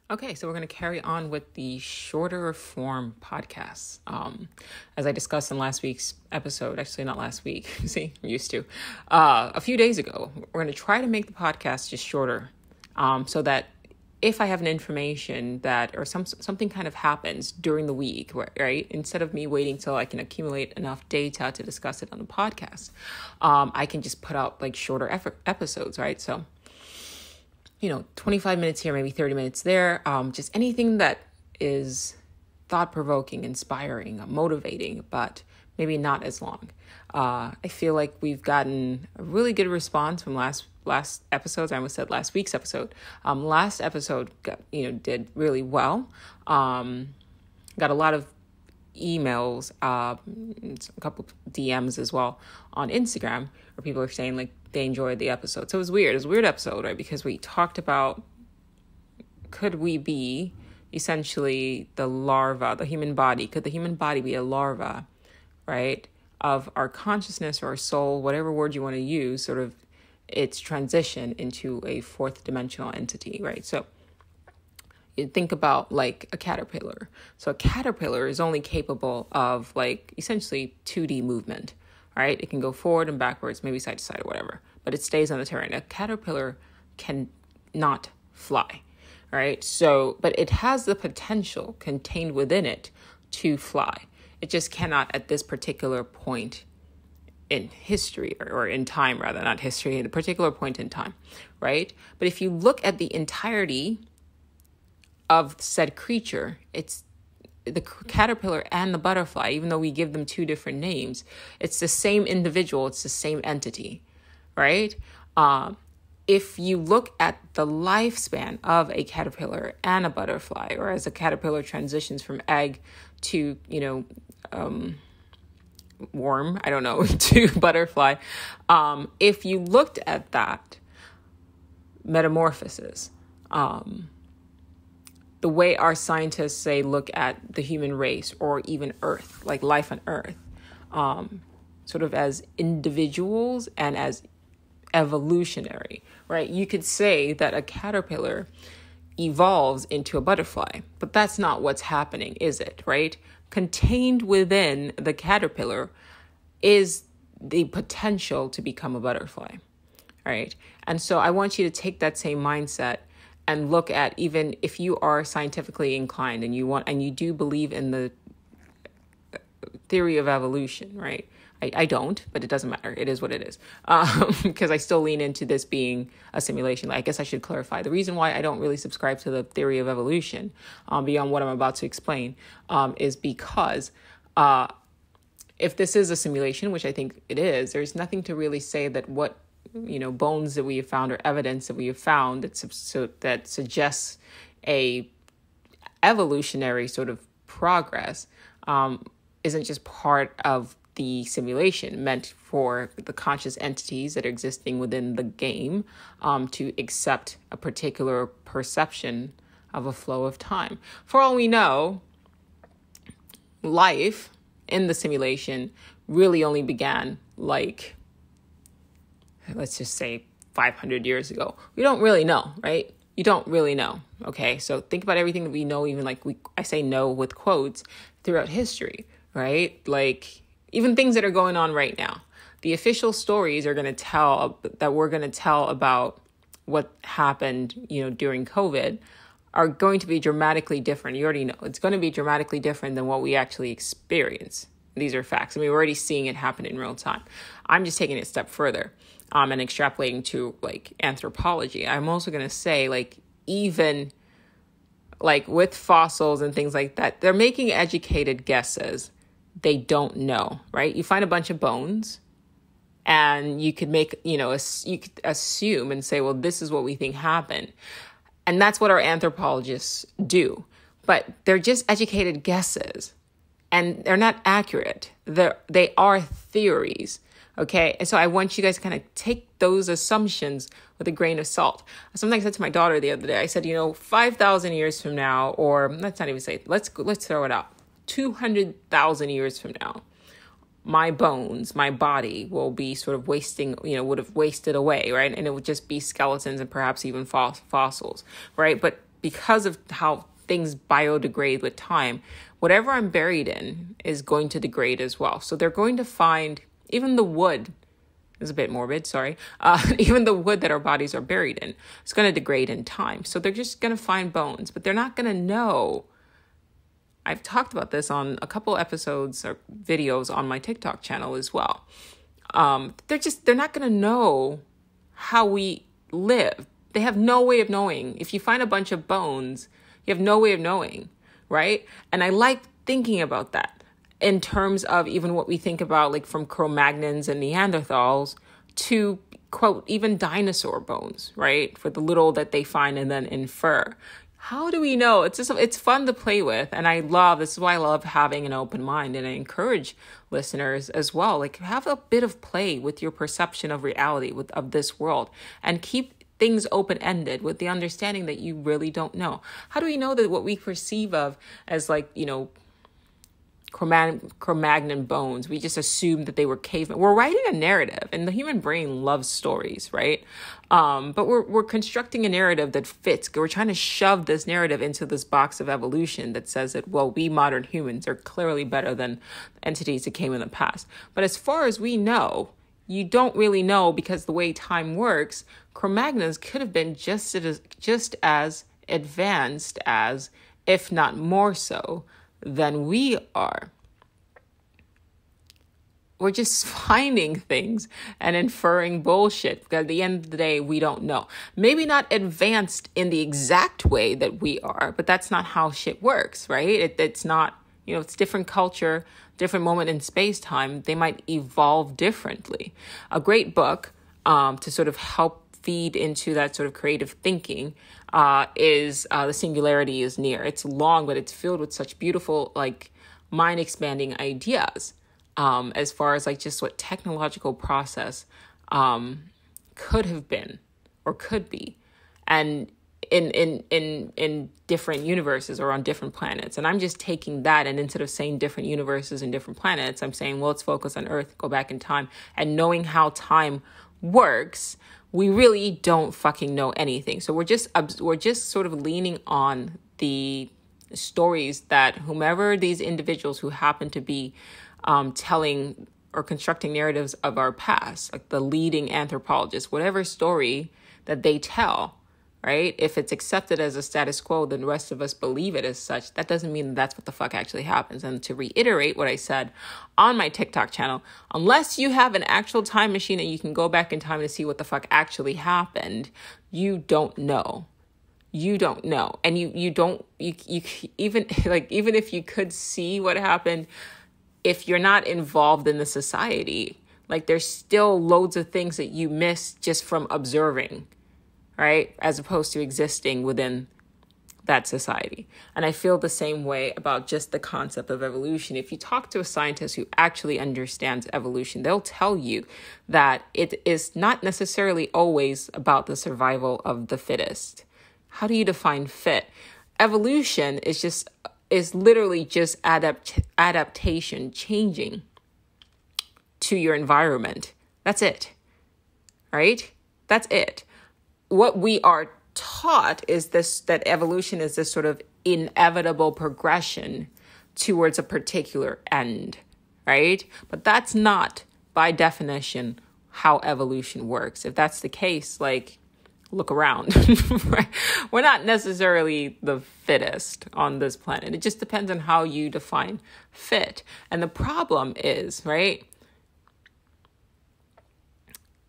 Okay, so we're going to carry on with the shorter form podcasts. As I discussed in last week's episode, actually not last week, see, I'm used to, a few days ago, we're going to try to make the podcast just shorter, so that if I have an information that, or something kind of happens during the week, right, instead of me waiting till I can accumulate enough data to discuss it on the podcast, I can just put out like shorter episodes, right? So 25 minutes here, maybe 30 minutes there. Just anything that is thought-provoking, inspiring, motivating, but maybe not as long. I feel like we've gotten a really good response from last episodes. I almost said last week's episode. Last episode did really well. Got a lot of emails, a couple DMs as well on Instagram where people are saying like they enjoyed the episode. So it was weird. It was a weird episode, right? Because we talked about, could we be essentially the larva, the human body? Could the human body be a larva, right, of our consciousness or our soul, whatever word you want to use, sort of its transition into a fourth dimensional entity, right? So you think about like a caterpillar. So a caterpillar is only capable of like essentially 2D movement, right? It can go forward and backwards, maybe side to side or whatever, but it stays on the terrain. A caterpillar can not fly, right? So, but it has the potential contained within it to fly. It just cannot at this particular point in history or in time, rather, not history, at a particular point in time, right? But if you look at the entirety of said creature, it's the caterpillar and the butterfly, even though we give them two different names, it's the same individual, it's the same entity, right? If you look at the lifespan of a caterpillar and a butterfly, or as a caterpillar transitions from egg to, worm, I don't know, to butterfly, if you looked at that metamorphosis, the way our scientists say look at the human race or even Earth, like life on Earth, sort of as individuals and as evolutionary, right? You could say that a caterpillar evolves into a butterfly, but that's not what's happening, is it, right? Contained within the caterpillar is the potential to become a butterfly, right? And so I want you to take that same mindset and look at, even if you are scientifically inclined and you do believe in the theory of evolution, right? I don't, but it doesn't matter. It is what it is. Because I still lean into this being a simulation. I guess I should clarify. The reason why I don't really subscribe to the theory of evolution, beyond what I'm about to explain, is because if this is a simulation, which I think it is, there's nothing to really say that what bones that we have found or evidence that we have found that suggests a evolutionary sort of progress isn't just part of the simulation meant for the conscious entities that are existing within the game to accept a particular perception of a flow of time. For all we know, life in the simulation really only began let's just say 500 years ago. We don't really know, right? You don't really know. Okay. So think about everything that we know, even I say know with quotes throughout history, right? Like even things that are going on right now. The official stories we're going to tell about what happened, during COVID are going to be dramatically different. You already know it's going to be dramatically different than what we actually experience. These are facts. I mean, we're already seeing it happen in real time. I'm just taking it a step further and extrapolating to anthropology. I'm also going to say even with fossils and things like that, they're making educated guesses. They don't know, right? You find a bunch of bones and you could make, you could assume and say, well, this is what we think happened. And that's what our anthropologists do. But they're just educated guesses. And they're not accurate. They are theories, okay? And so I want you guys to kind of take those assumptions with a grain of salt. Something I said to my daughter the other day, I said, 5,000 years from now, or let's not even say, let's throw it out, 200,000 years from now, my bones, my body will be sort of wasting, would have wasted away, right? And it would just be skeletons and perhaps even fossils, right? But because of how things biodegrade with time, whatever I'm buried in is going to degrade as well. So they're going to find even the wood. It's a bit morbid, sorry. Even the wood that our bodies are buried in is going to degrade in time. So they're just going to find bones, but they're not going to know. I've talked about this on a couple episodes or videos on my TikTok channel as well. They're not going to know how we live. They have no way of knowing. If you find a bunch of bones, you have no way of knowing, right? And I like thinking about that in terms of even what we think about, like from Cro-Magnons and Neanderthals to, quote, even dinosaur bones, right? For the little that they find and then infer. How do we know? It's fun to play with. And this is why I love having an open mind. And I encourage listeners as well, like have a bit of play with your perception of reality, of this world, and keep things open-ended with the understanding that you really don't know. How do we know that what we perceive of as like, Cro-Magnon bones, we just assume that they were cavemen? We're writing a narrative, and the human brain loves stories, right? But we're constructing a narrative that fits. We're trying to shove this narrative into this box of evolution that says that, well, we modern humans are clearly better than entities that came in the past. But as far as we know, you don't really know, because the way time works, Cro-Magnons could have been just as advanced as, if not more so, than we are. We're just finding things and inferring bullshit, because at the end of the day, we don't know. Maybe not advanced in the exact way that we are, but that's not how shit works, right? It's not, it's different culture, different moment in space time. They might evolve differently. A great book to sort of help feed into that sort of creative thinking is The Singularity is Near. It's long, but it's filled with such beautiful, like, mind-expanding ideas as far as like just what technological process could have been or could be, and in different universes or on different planets. And I'm just taking that, and instead of saying different universes and different planets, I'm saying, well, let's focus on Earth, go back in time, and knowing how time works. We really don't fucking know anything. So we're just sort of leaning on the stories that whomever these individuals who happen to be telling or constructing narratives of our past, like the leading anthropologists, whatever story that they tell, right? If it's accepted as a status quo, then the rest of us believe it as such. That doesn't mean that's what the fuck actually happens. And to reiterate what I said on my TikTok channel, unless you have an actual time machine and you can go back in time to see what the fuck actually happened, you don't know. You don't know. And you even if you could see what happened, if you're not involved in the society, like there's still loads of things that you miss just from observing, right? As opposed to existing within that society. And I feel the same way about just the concept of evolution. If you talk to a scientist who actually understands evolution, they'll tell you that it is not necessarily always about the survival of the fittest. How do you define fit? Evolution is literally just adaptation, changing to your environment. That's it, right? That's it. What we are taught is that evolution is this sort of inevitable progression towards a particular end, right? But that's not, by definition, how evolution works. If that's the case, like, look around. Right? We're not necessarily the fittest on this planet. It just depends on how you define fit. And the problem is, right,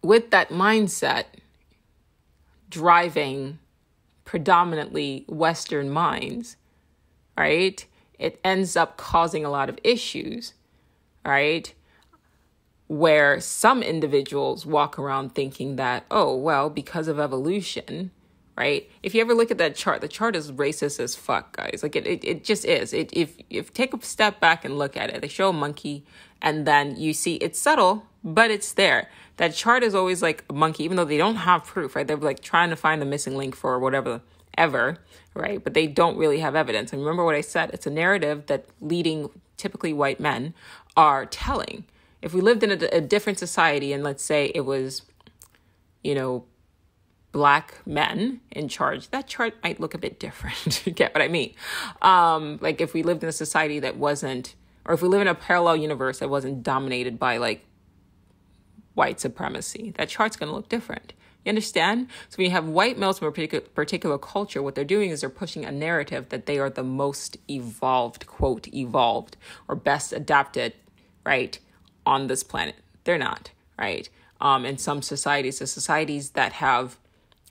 with that mindset driving predominantly Western minds, right, it ends up causing a lot of issues, right? Where some individuals walk around thinking that, oh, well, because of evolution, right? If you ever look at that chart, the chart is racist as fuck, guys. Like it just is. If take a step back and look at it, they show a monkey and then you see it's subtle, but it's there. That chart is always like a monkey, even though they don't have proof, right? They're like trying to find the missing link for whatever, ever, right? But they don't really have evidence. And remember what I said, it's a narrative that leading, typically white men, are telling. If we lived in a different society and let's say it was, Black men in charge, that chart might look a bit different. You get what I mean? Like if we lived in a society that wasn't, or if we live in a parallel universe that wasn't dominated by like white supremacy, that chart's going to look different. You understand? So when you have white males from a particular culture, what they're doing is they're pushing a narrative that they are the most evolved, quote, evolved, or best adapted, right, on this planet. They're not, right? In some societies, the societies that have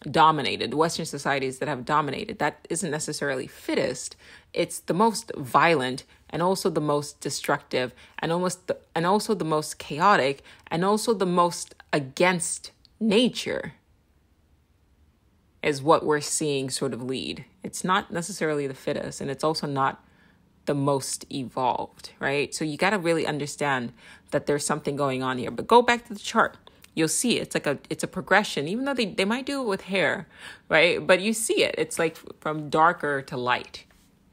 dominated, Western societies that have dominated, that isn't necessarily fittest. It's the most violent and also the most destructive and also the most chaotic and also the most against nature is what we're seeing sort of lead. It's not necessarily the fittest, and it's also not the most evolved, right? So you got to really understand that there's something going on here. But go back to the chart. You'll see it's a progression, even though they might do it with hair, right? But you see it. It's like from darker to light,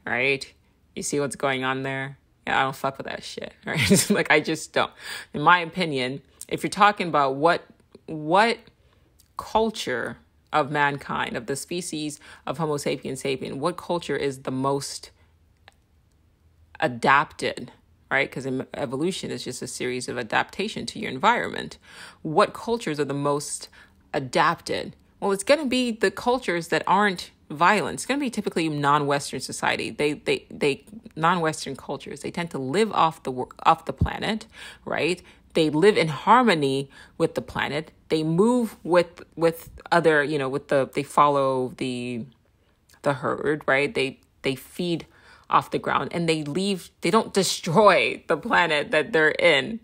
right? You see what's going on there? Yeah, I don't fuck with that shit, right? Like, I just don't. In my opinion, if you're talking about what culture of mankind, of the species of Homo sapiens sapien, what culture is the most adapted, right? Because evolution is just a series of adaptation to your environment. What cultures are the most adapted? Well, it's going to be the cultures that aren't violent. It's going to be typically non-Western society. They non-Western cultures. They tend to live off the planet, right? They live in harmony with the planet. They move with other, they follow the herd, right? They feed off the ground and they don't destroy the planet that they're in,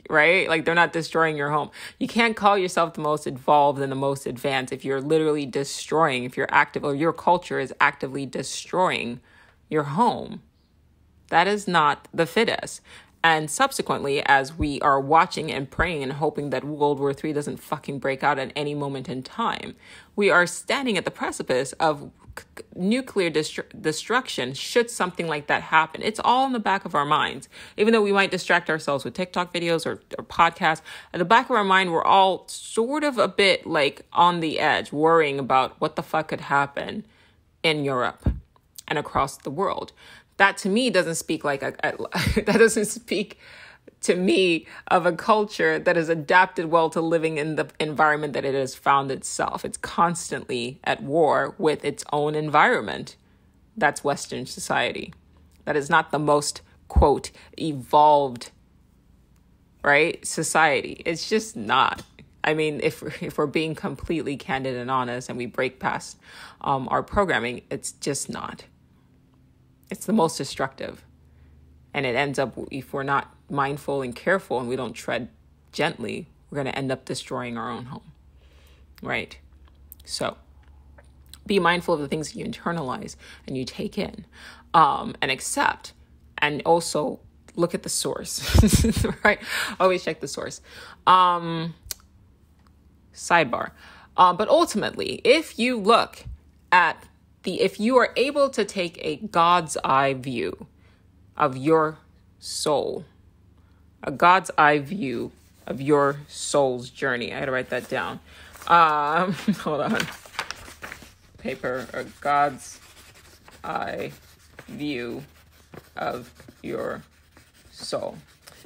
right? Like, they're not destroying your home. You can't call yourself the most evolved and the most advanced if you're literally destroying, if you're active, or your culture is actively destroying your home. That is not the fittest. And subsequently, as we are watching and praying and hoping that World War III doesn't fucking break out at any moment in time, we are standing at the precipice of nuclear destruction should something like that happen. It's all in the back of our minds. Even though we might distract ourselves with TikTok videos or podcasts, at the back of our mind, we're all sort of a bit like on the edge, worrying about what the fuck could happen in Europe and across the world. That to me doesn't speak that doesn't speak to me of a culture that is adapted well to living in the environment that it has found itself. It's constantly at war with its own environment. That's Western society. That is not the most, quote, evolved, right, society. It's just not. I mean, if we're being completely candid and honest and we break past our programming, it's just not. It's the most destructive. And it ends up, if we're not mindful and careful and we don't tread gently, we're going to end up destroying our own home, right? So be mindful of the things that you internalize and you take in and accept, and also look at the source, right? Always check the source. Sidebar. But ultimately, if you look at if you are able to take a God's eye view of your soul, a God's eye view of your soul's journey. I had to write that down. Hold on. Paper, a God's eye view of your soul.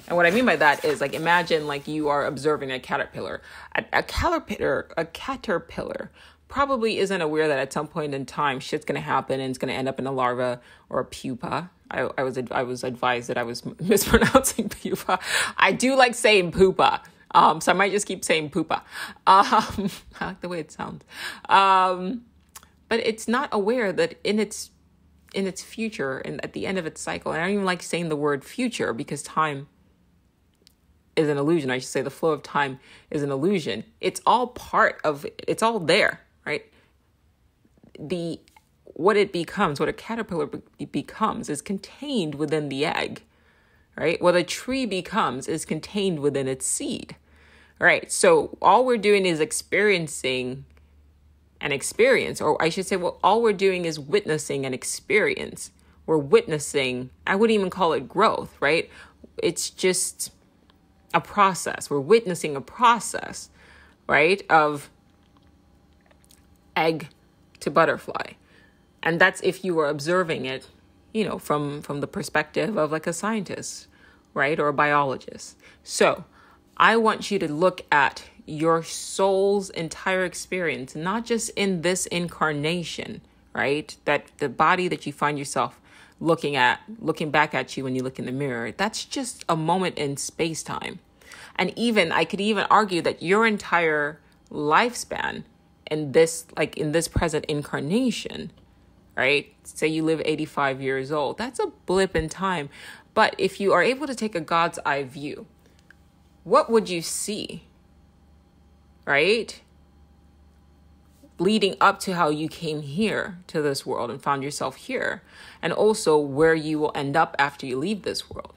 And what I mean by that is, like, imagine like you are observing a caterpillar. A caterpillar probably isn't aware that at some point in time shit's going to happen and it's going to end up in a larva or a pupa. I was advised that I was mispronouncing pupa. I do like saying pupa. So I might just keep saying pupa. I like the way it sounds. But it's not aware that in its future and at the end of its cycle, and I don't even like saying the word future because time is an illusion. I should say the flow of time is an illusion. It's all it's all there, right? What it becomes, what a caterpillar becomes is contained within the egg, right? What a tree becomes is contained within its seed, right? So all we're doing is experiencing an experience, or I should say, well, all we're doing is witnessing an experience. We're witnessing, I wouldn't even call it growth, right? It's just a process. We're witnessing a process, right? Of egg to butterfly. And that's if you were observing it, from the perspective of like a scientist, right? Or a biologist. So I want you to look at your soul's entire experience, not just in this incarnation, right? That the body that you find yourself looking back at you when you look in the mirror, that's just a moment in space time. And I could even argue that your entire lifespan in this present incarnation, right? Say you live 85 years old, that's a blip in time. But if you are able to take a God's eye view, what would you see, right? Leading up to how you came here to this world and found yourself here, and also where you will end up after you leave this world.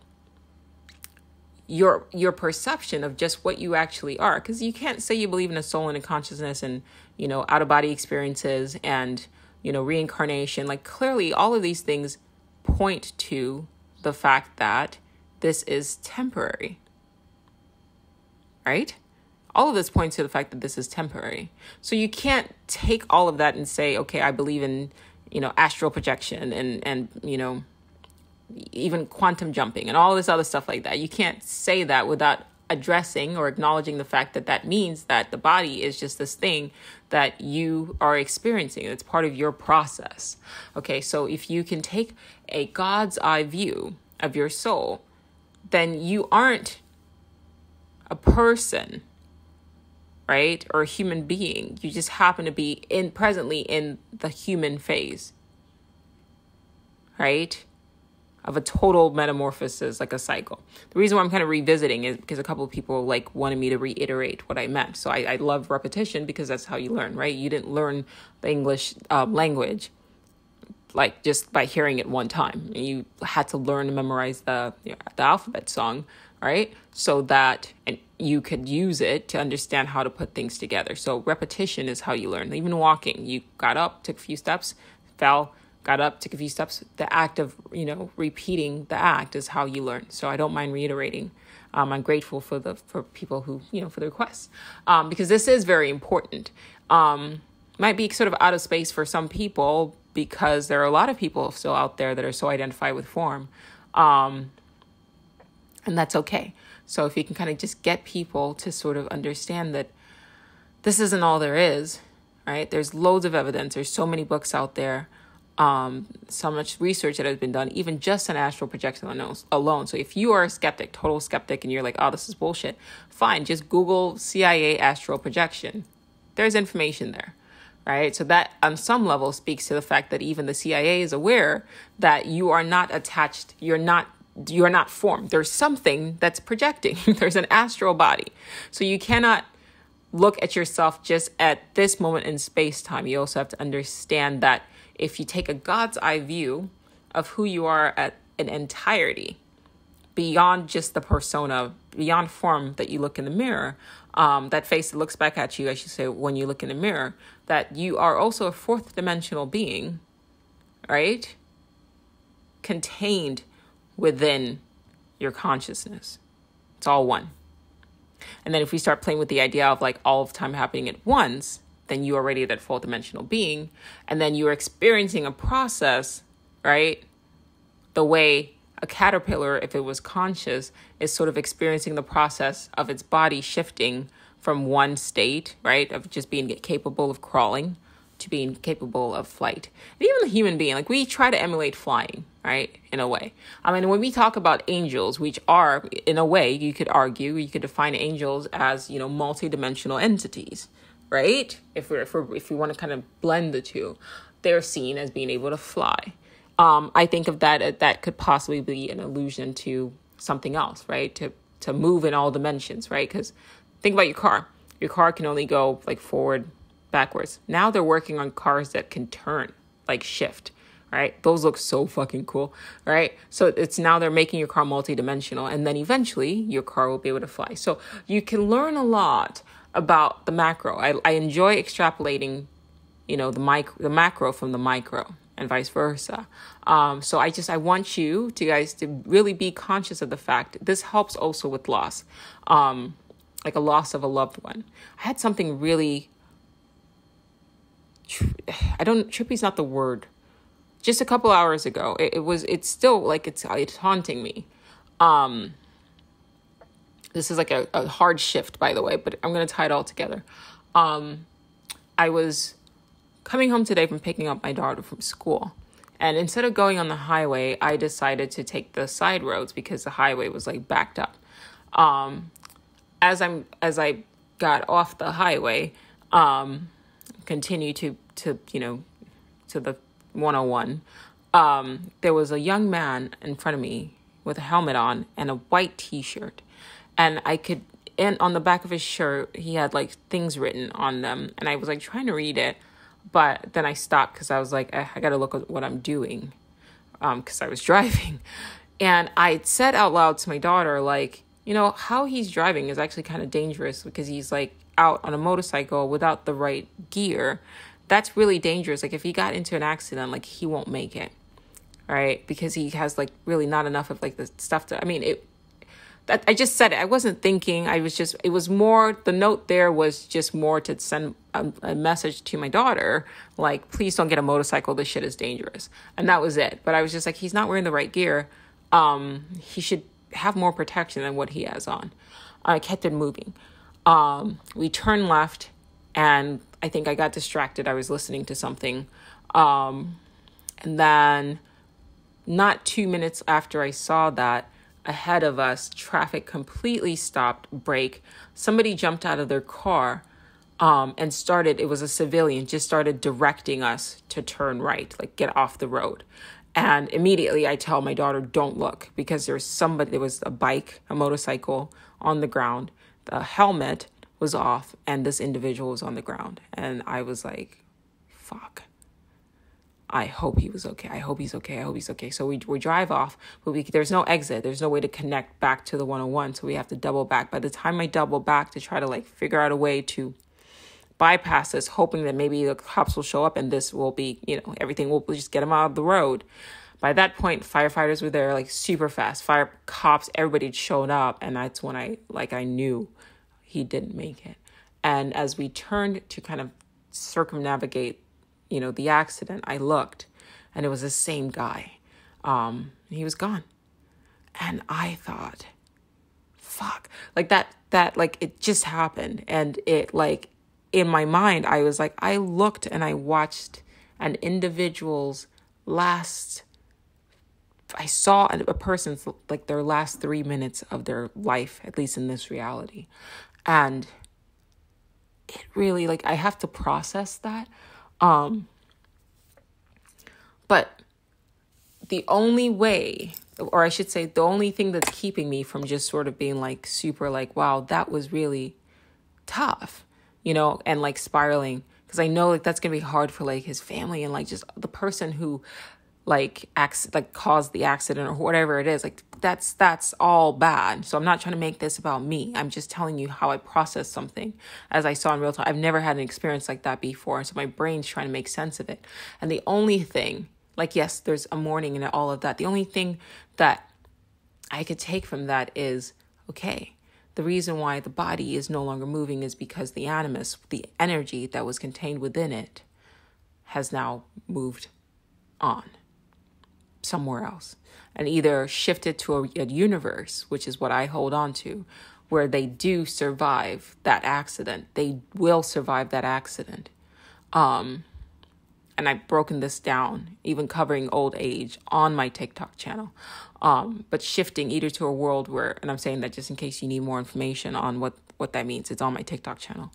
Your perception of just what you actually are, because you can't say you believe in a soul and a consciousness and, out of body experiences and, reincarnation. Like, clearly all of these things point to the fact that this is temporary, right? All of this points to the fact that this is temporary. So you can't take all of that and say, okay, I believe in, astral projection and even quantum jumping and all this other stuff like that. You can't say that without addressing or acknowledging the fact that that means that the body is just this thing that you are experiencing. It's part of your process. Okay, so if you can take a God's eye view of your soul, then you aren't a person, right? Or a human being. You just happen to be presently in the human phase, right? Of a total metamorphosis, like a cycle. The reason why I'm kind of revisiting is because a couple of people wanted me to reiterate what I meant. So I love repetition because that's how you learn, right? You didn't learn the English language just by hearing it one time. You had to learn to memorize the alphabet song, right? So that you could use it to understand how to put things together. So repetition is how you learn. Even walking, you got up, took a few steps, fell, got up, took a few steps. The act of, repeating the act is how you learn. So I don't mind reiterating. I'm grateful for people who, for the requests, because this is very important. Might be sort of out of space for some people because there are a lot of people still out there that are so identified with form. And that's okay. So if you can kind of just get people to sort of understand that this isn't all there is, right? There's loads of evidence. There's so many books out there. So much research that has been done, even just on astral projection alone. So if you are a skeptic, total skeptic, and you're like, oh, this is bullshit, fine. Just Google CIA astral projection. There's information there, right? So that on some level speaks to the fact that even the CIA is aware that you are not attached. You're not formed. There's something that's projecting. There's an astral body. So you cannot look at yourself just at this moment in space time. You also have to understand that if you take a God's eye view of who you are at an entirety, beyond just the persona, beyond form that you look in the mirror, that face that looks back at you, I should say, when you look in the mirror, that you are also a fourth dimensional being, right? Contained within your consciousness. It's all one. And then if we start playing with the idea of all of time happening at once, then you are already that full dimensional being. And then you're experiencing a process, right? The way a caterpillar, if it was conscious, is sort of experiencing the process of its body shifting from one state, right? Of just being capable of crawling to being capable of flight. And even the human being, we try to emulate flying, right? In a way. I mean, when we talk about angels, which are, in a way, you could argue, you could define angels as, multi-dimensional entities, right? If we want to kind of blend the two, they're seen as being able to fly. I think of that could possibly be an allusion to something else, right? To move in all dimensions, right? Because think about your car. Your car can only go forward, backwards. Now they're working on cars that can turn, shift, right? Those look so fucking cool, right? So it's now they're making your car multidimensional, and then eventually your car will be able to fly. So you can learn a lot about the macro. I enjoy extrapolating, the macro from the micro and vice versa. So I want you guys to really be conscious of the fact this helps also with loss, like a loss of a loved one. I had something really trippy's not the word. Just a couple hours ago, it's still like, it's haunting me. This is like a hard shift, by the way, but I'm going to tie it all together. I was coming home today from picking up my daughter from school. And instead of going on the highway, I decided to take the side roads because the highway was like backed up. As I got off the highway, continue to the 101, there was a young man in front of me with a helmet on and a white t-shirt. And on the back of his shirt, he had like things written on them. And I was like trying to read it, but then I stopped because I was like, I got to look at what I'm doing, because I was driving. And I said out loud to my daughter, like, how he's driving is actually kind of dangerous because he's like out on a motorcycle without the right gear. That's really dangerous. Like if he got into an accident, like he won't make it. Right. Because he has like really not enough of like the stuff I just said it. I wasn't thinking. It was more, the note there was just more to send a message to my daughter, like, please don't get a motorcycle. This shit is dangerous. And that was it. But I was just like, he's not wearing the right gear. He should have more protection than what he has on. I kept it moving. We turned left and I think I got distracted. I was listening to something. And then not 2 minutes after I saw that, ahead of us, traffic completely stopped, brake. Somebody jumped out of their car and it was a civilian, just started directing us to turn right, like get off the road. And immediately I tell my daughter, don't look, because there was a motorcycle on the ground. The helmet was off and this individual was on the ground. And I was like, fuck. I hope he was okay. I hope he's okay. I hope he's okay. So we drive off, but there's no exit. There's no way to connect back to the 101. So we have to double back. By the time I double back to try to like figure out a way to bypass this, hoping that maybe the cops will show up and this will be, everything will just get him out of the road. By that point, firefighters were there like super fast. Fire cops, everybody had shown up. And that's when I knew he didn't make it. And as we turned to kind of circumnavigate the accident, I looked and it was the same guy. He was gone. And I thought, fuck, like that, like it just happened. And it like, in my mind, I was like, I looked and I watched an individual's I saw a person's like their last 3 minutes of their life, at least in this reality. And it really, like, I have to process that. But the only way, or I should say, the only thing that's keeping me from just sort of being like super like, wow, that was really tough, and like spiraling, because I know like that's going to be hard for like his family and like just the person who like caused the accident or whatever it is. Like that's all bad. So I'm not trying to make this about me. I'm just telling you how I process something as I saw in real time. I've never had an experience like that before. So my brain's trying to make sense of it. And the only thing, like, yes, there's a mourning and all of that. The only thing that I could take from that is, okay, the reason why the body is no longer moving is because the animus, the energy that was contained within it, has now moved on somewhere else and either shifted to a universe, which is what I hold on to, where they do survive that accident. They will survive that accident. And I've broken this down, even covering old age on my TikTok channel. But shifting either to a world where, and I'm saying that just in case you need more information on what that means, it's on my TikTok channel.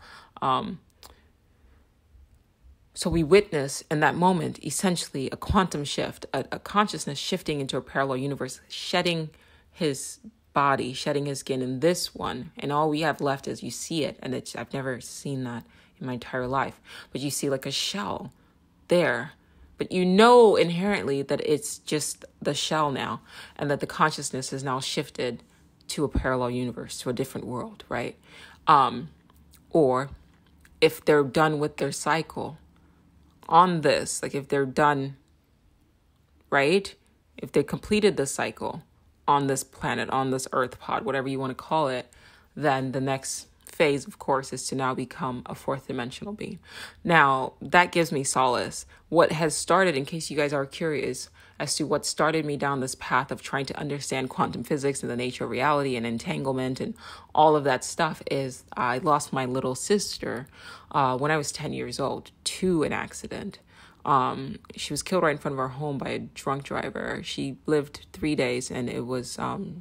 So we witness in that moment, essentially a quantum shift, a consciousness shifting into a parallel universe, shedding his body, shedding his skin in this one. And all we have left is you see it. And I've never seen that in my entire life. But you see like a shell there. But you know inherently that it's just the shell now. And that the consciousness has now shifted to a parallel universe, to a different world, right? Or if they're done with their cycle on this, like if they're done, right? If they completed the cycle on this planet, on this earth pod, whatever you want to call it, then the next phase, of course, is to now become a fourth dimensional being. Now, that gives me solace. What has started, in case you guys are curious as to what started me down this path of trying to understand quantum physics and the nature of reality and entanglement and all of that stuff, is I lost my little sister when I was 10 years old to an accident. She was killed right in front of our home by a drunk driver. She lived 3 days, and it was,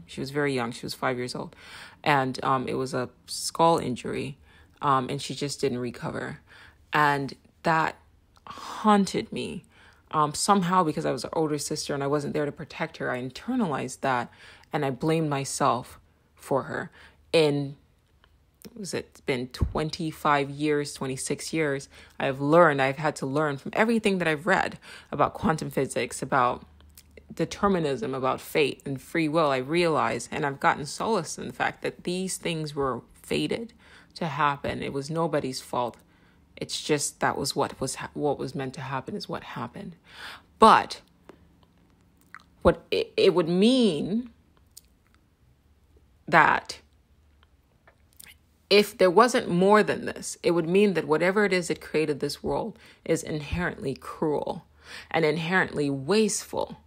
she was very young. She was 5 years old, and it was a skull injury, and she just didn't recover. And that haunted me. Somehow, because I was an older sister and I wasn't there to protect her, I internalized that, and I blamed myself for her. It's been 25 years, 26 years, I've had to learn from everything that I've read about quantum physics, about determinism, about fate and free will. I realized, and I've gotten solace in the fact that these things were fated to happen. It was nobody's fault. It's just that was what was meant to happen is what happened. But what it would mean that if there wasn't more than this, it would mean that whatever it is that created this world is inherently cruel and inherently wasteful,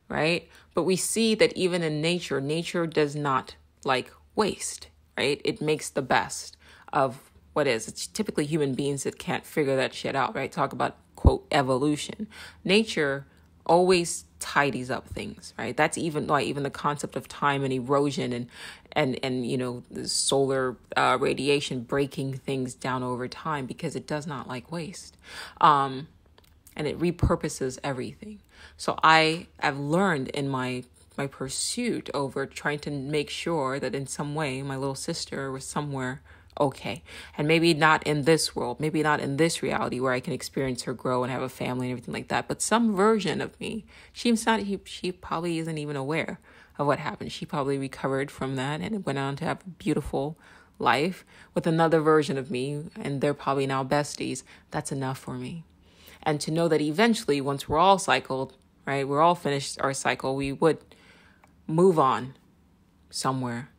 right? But we see that even in nature does not like waste, right? It makes the best of what is. It's typically human beings that can't figure that shit out, right? Talk about, quote, evolution. Nature always tidies up things, right? That's even the concept of time and erosion and you know, the solar radiation breaking things down over time, because it does not like waste. And it repurposes everything. So I have learned in my pursuit over trying to make sure that in some way my little sister was somewhere okay. And maybe not in this world, maybe not in this reality where I can experience her grow and have a family and everything like that, but some version of me, she probably isn't even aware of what happened. She probably recovered from that and went on to have a beautiful life with another version of me, and they're probably now besties. That's enough for me. And to know that eventually, once we're all cycled, right, we're all finished our cycle, we would move on somewhere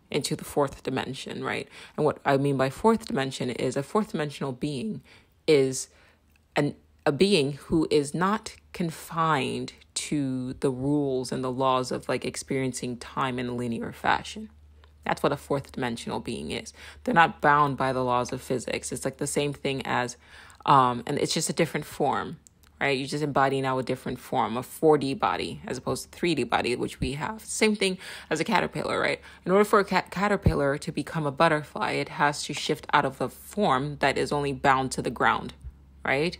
into the fourth dimension, right? And what I mean by fourth dimension is a fourth dimensional being is a being who is not confined to the rules and the laws of like experiencing time in a linear fashion. That's what a fourth dimensional being is. They're not bound by the laws of physics. It's like the same thing as, and it's just a different form, right? You just embody now a different form, a 4D body as opposed to 3D body, which we have. Same thing as a caterpillar, right? In order for a caterpillar to become a butterfly, it has to shift out of the form that is only bound to the ground, right?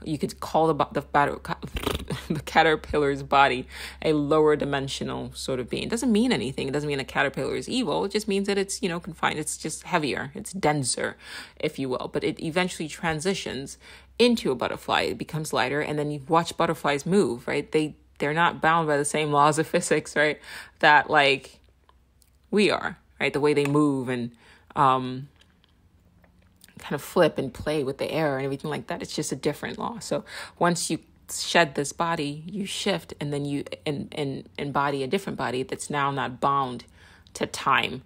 You could call the caterpillar's body a lower dimensional sort of being. It doesn't mean anything. It doesn't mean a caterpillar is evil. It just means that it's, confined. It's just heavier. It's denser, if you will. But it eventually transitions into a butterfly. It becomes lighter, and then you watch butterflies move, right? They're not bound by the same laws of physics, right? That like we are, right? The way they move and kind of flip and play with the air and everything like that. It's just a different law. So once you shed this body, you shift, and then you embody a different body that's now not bound to time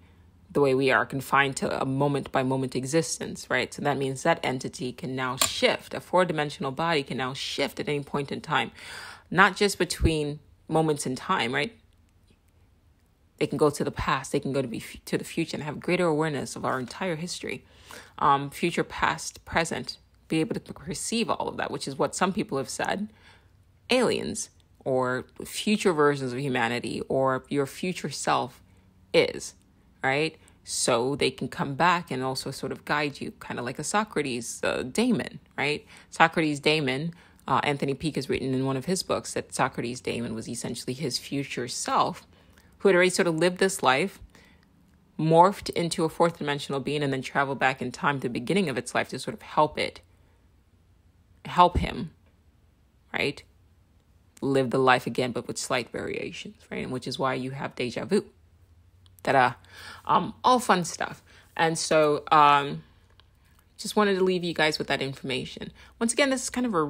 the way we are, confined to a moment by moment existence, right? So that means that entity can now shift. A four-dimensional body can now shift at any point in time, not just between moments in time, right? They can go to the past, they can go to the future and have greater awareness of our entire history, future, past, present, be able to perceive all of that, which is what some people have said, aliens or future versions of humanity or your future self is, right? So they can come back and also sort of guide you, kind of like a Socrates daemon, right? Socrates daemon, Anthony Peake has written in one of his books that Socrates daemon was essentially his future self who had already sort of lived this life, morphed into a fourth dimensional being, and then traveled back in time to the beginning of its life to sort of help him, right? Live the life again, but with slight variations, right? And which is why you have deja vu. Ta-da. All fun stuff. And so just wanted to leave you guys with that information. Once again, this is kind of a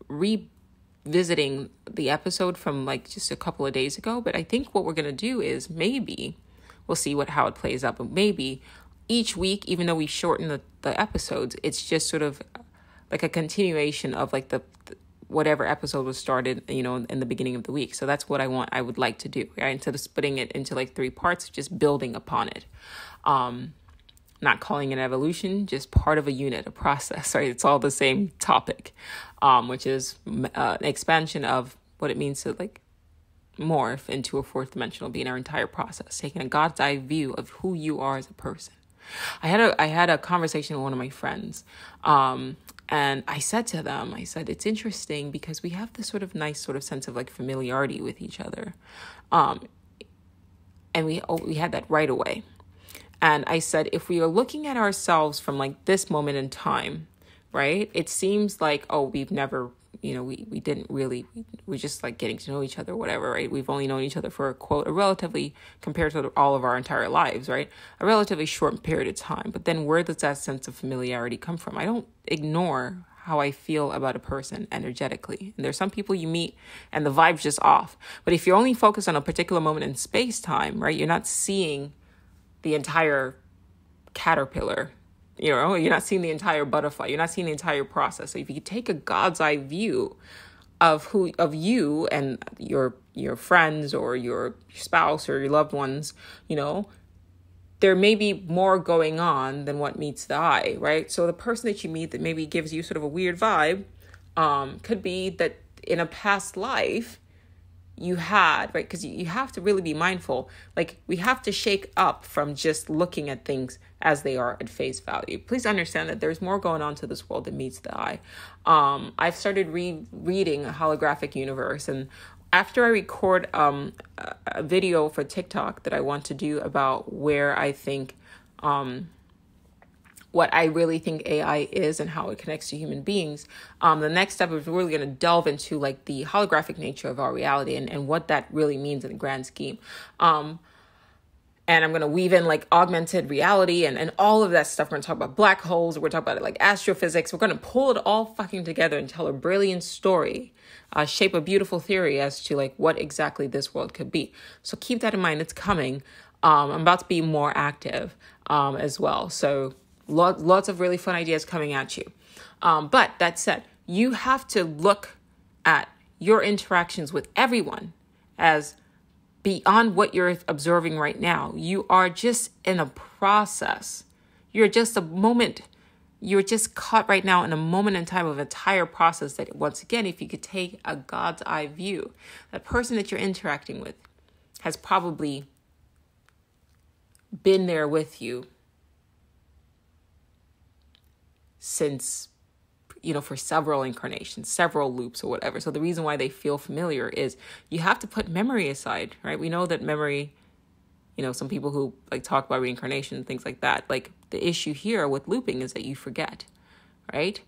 revisiting the episode from like just a couple of days ago. But I think what we're going to do is maybe we'll see how it plays out. But maybe each week, even though we shorten the episodes, it's just sort of like a continuation of like the whatever episode was started, in the beginning of the week. So that's what I would like to do, right? Instead of splitting it into like 3 parts, just building upon it. Not calling it evolution, just part of a unit, a process, right? It's all the same topic, which is an expansion of what it means to like morph into a 4th dimensional being, our entire process, taking a God's eye view of who you are as a person. I had a conversation with one of my friends, and I said to them, it's interesting because we have this sort of nice sort of sense of like familiarity with each other, and we had that right away. And I said, if we are looking at ourselves from like this moment in time, right, it seems like, we've never, we didn't really, we're just like getting to know each other, whatever, right? We've only known each other for a relatively, compared to all of our entire lives, right? A relatively short period of time. But then where does that sense of familiarity come from? I don't ignore how I feel about a person energetically. And there's some people you meet and the vibe's just off. But if you're only focused on a particular moment in space time, right, you're not seeing the entire caterpillar, you're not seeing the entire butterfly, you're not seeing the entire process. So if you take a God's eye view of you and your friends or your spouse or your loved ones, there may be more going on than what meets the eye, right? So the person that you meet that maybe gives you sort of a weird vibe, could be that in a past life you had, right? Because you have to really be mindful. Like, we have to shake up from just looking at things as they are at face value. Please understand that there's more going on to this world than meets the eye. I've started reading a holographic universe, and after I record a video for TikTok that I want to do about where I think, what I really think AI is and how it connects to human beings, the next step is really going to delve into like the holographic nature of our reality and what that really means in the grand scheme. And I'm going to weave in like augmented reality and all of that stuff. We're going to talk about black holes. We're talking about like astrophysics. We're going to pull it all fucking together and tell a brilliant story, shape a beautiful theory as to like what exactly this world could be. So keep that in mind. It's coming. I'm about to be more active as well. So lots of really fun ideas coming at you. But that said, you have to look at your interactions with everyone as beyond what you're observing right now. You are just in a process. You're just caught right now in a moment in time of an entire process that, once again, if you could take a God's eye view, that person that you're interacting with has probably been there with you since, for several incarnations, several loops or whatever. So the reason why they feel familiar is you have to put memory aside, right? We know that memory, some people who like talk about reincarnation and things like that, like the issue here with looping is that you forget, right?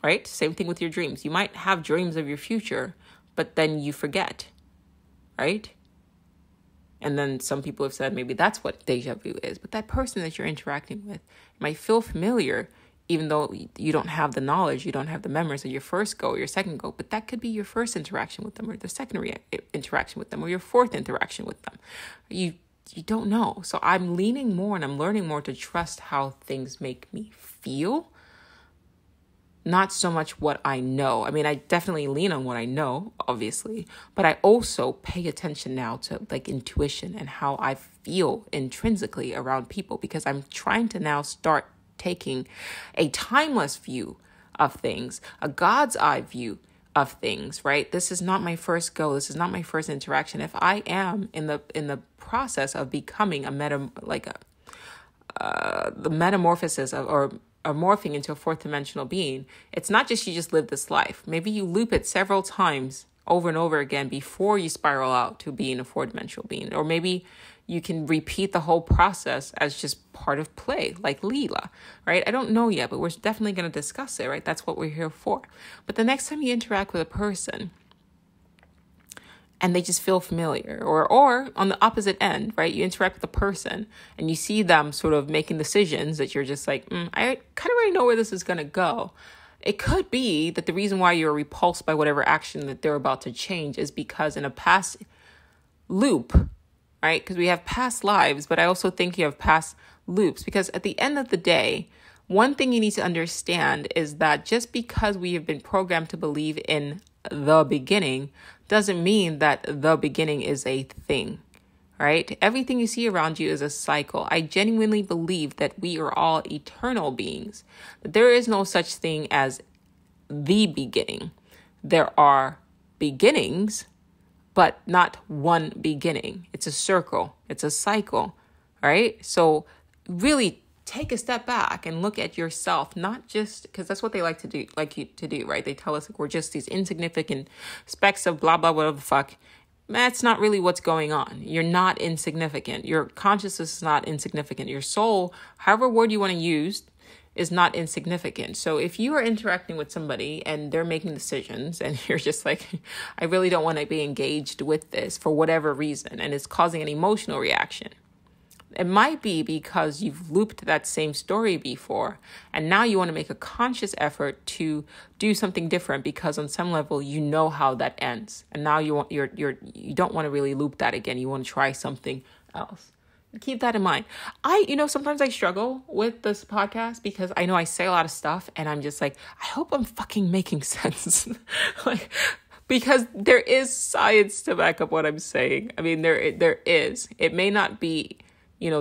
Right? Same thing with your dreams. You might have dreams of your future, but then you forget, right? And then some people have said maybe that's what deja vu is. But that person that you're interacting with might feel familiar, even though you don't have the knowledge, you don't have the memories of your first go or your second go. But that could be your first interaction with them, or the second interaction with them, or your fourth interaction with them. You don't know. So I'm leaning more and I'm learning more to trust how things make me feel, not so much what I know. I mean, I definitely lean on what I know, obviously, but I also pay attention now to like intuition and how I feel intrinsically around people, because I'm trying to now start taking a timeless view of things, a God's eye view of things, right? This is not my first go. This is not my first interaction. If I am in the process of becoming the metamorphosis of, or morphing into a 4th dimensional being, it's not just you just live this life. Maybe you loop it several times over and over again before you spiral out to being a 4-dimensional being. Or maybe you can repeat the whole process as just part of play, like Leela, right? I don't know yet, but we're definitely going to discuss it, right? That's what we're here for. But the next time you interact with a person and they just feel familiar, or on the opposite end, right? You interact with a person and you see them sort of making decisions that you're just like, I kind of already know where this is going to go. It could be that the reason why you're repulsed by whatever action that they're about to change is because in a past loop, right? Because we have past lives, but I also think you have past loops, because at the end of the day, one thing you need to understand is that just because we have been programmed to believe in the beginning doesn't mean that the beginning is a thing, right? Everything you see around you is a cycle. I genuinely believe that we are all eternal beings, that there is no such thing as the beginning. There are beginnings, but not one beginning. It's a circle. It's a cycle, right? So really take a step back and look at yourself, not just because that's what they like to do, right? They tell us like we're just these insignificant specks of blah, blah, whatever the fuck. That's not really what's going on. You're not insignificant. Your consciousness is not insignificant. Your soul, however word you want to use, is not insignificant. So if you are interacting with somebody and they're making decisions and you're just like, I really don't want to be engaged with this for whatever reason, and it's causing an emotional reaction, it might be because you've looped that same story before, and now you want to make a conscious effort to do something different because on some level you know how that ends, and now you don't want to really loop that again. You want to try something else. Keep that in mind. Sometimes I struggle with this podcast because I know I say a lot of stuff, and I'm just like, I hope I'm fucking making sense, because there is science to back up what I'm saying. I mean, there is. It may not be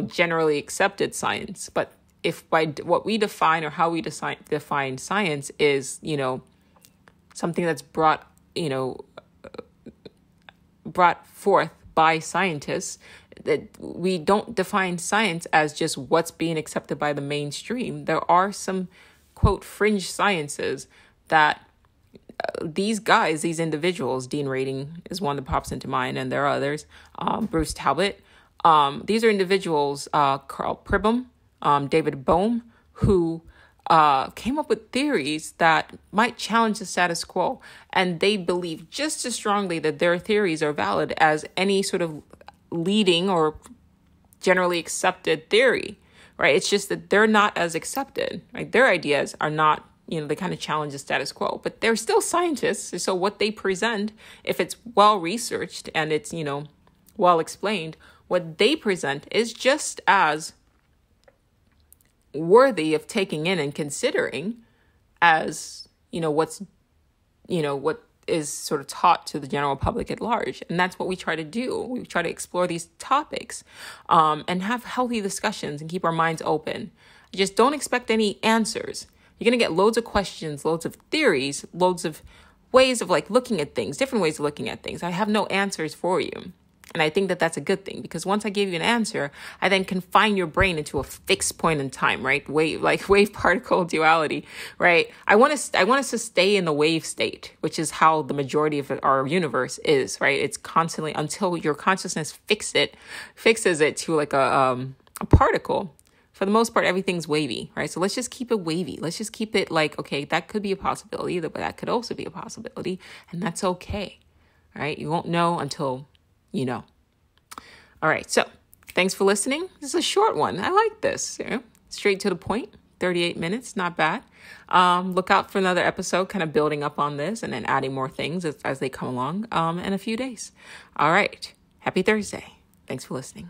generally accepted science, but if by what we define or how we define science is, something that's brought forth by scientists, that we don't define science as just what's being accepted by the mainstream. There are some, quote, fringe sciences that these individuals, Dean Rading is one that pops into mind, and there are others, Bruce Talbot, these are individuals, Carl Pribram, David Bohm, who came up with theories that might challenge the status quo. And they believe just as strongly that their theories are valid as any sort of leading or generally accepted theory, right? It's just that they're not as accepted, right? Their ideas are not, they kind of challenge the status quo, but they're still scientists. So what they present, if it's well researched and it's, well explained, what they present is just as worthy of taking in and considering as, what is sort of taught to the general public at large. And that's what we try to do. We try to explore these topics and have healthy discussions and keep our minds open. Just don't expect any answers. You're going to get loads of questions, loads of theories, loads of ways of looking at things, different ways of looking at things. I have no answers for you. And I think that that's a good thing, because once I give you an answer, I then confine your brain into a fixed point in time, right? Wave particle duality, right? I want us to stay in the wave state, which is how the majority of our universe is, right? It's constantly, until your consciousness fixes it to a particle. For the most part, everything's wavy, right? So let's just keep it wavy. Let's just keep it okay, that could be a possibility, but that could also be a possibility, and that's okay, right? You won't know until All right. So thanks for listening. This is a short one. I like this. Straight to the point. 38 minutes. Not bad. Look out for another episode, kind of building up on this and then adding more things as they come along in a few days. All right. Happy Thursday. Thanks for listening.